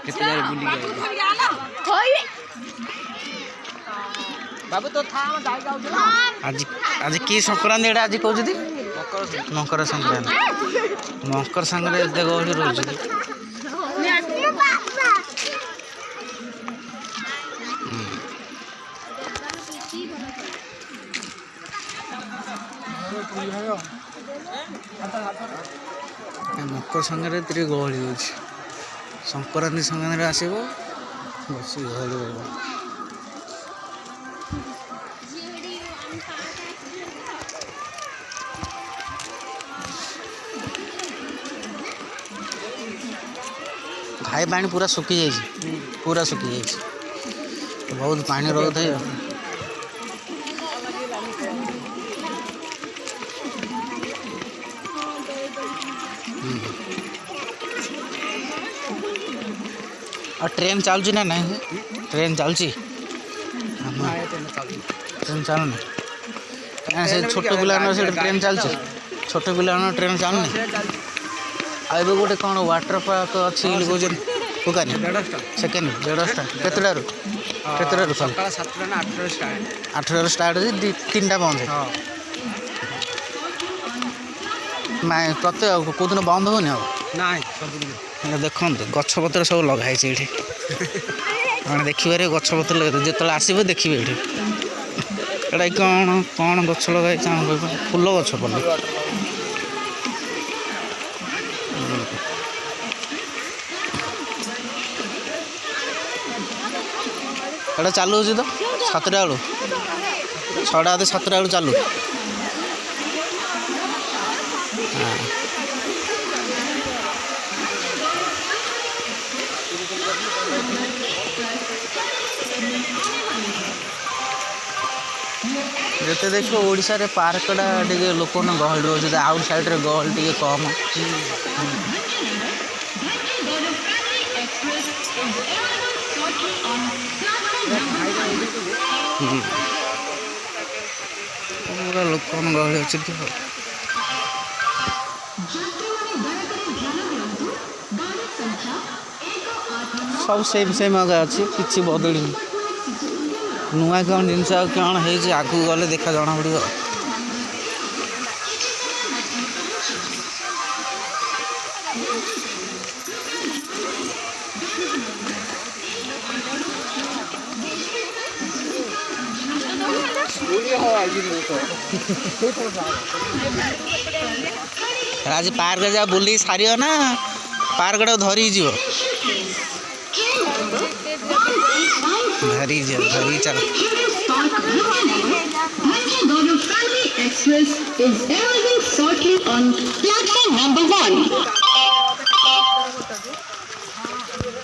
केते जारे बुली गए बाबू तो था हम जाई जाऊ आज आज की संक्रांति एटा आज कहू जदी मकर संक्रांति मकर संक्रांति देखो रोज मकर संक्रांति गहली हो संक्रांति संक्रांति आसब बस गहली रहा घाई पानी पूरा सुखी जाइए पूरा सुखी जाइए बहुत पानी रोध है और ट्रेन चलुची ना नहीं ट्रेन चलुची ट्रेन चलुना से छोट पिला ट्रेन चलुची छोट पिला ट्रेन चलुनी अब गोटे कौन वाटर पार्क अच्छी दुकानी सेकेंड 1:30 8 स्टार्ट 3टा बंद है प्रत्येक कौ दिन बंद होनी हम देखते गछपतर सब लगाई ये देखिए गछपतर जो आसवे देखिए ये कौन कौन गछ लगाई फूल गछ पड़े एटा चालू हो तो 7टा बेलू 6टा 7टा बेलू चालू जिते देखो ओडिशा रे पार्कटा टे लोक गहल रोज आउट साइड रे गहल टे कम पूरा लोक गहली अच्छे सब सेम सेम आगे अच्छी किसी बदल नुआ कौन जिनस कौन है आगू गले देखा जना पड़ो आज पार्क जा बुली सारी ना पार्क धरी जीव धरी चल Express is arriving shortly on platform number 1.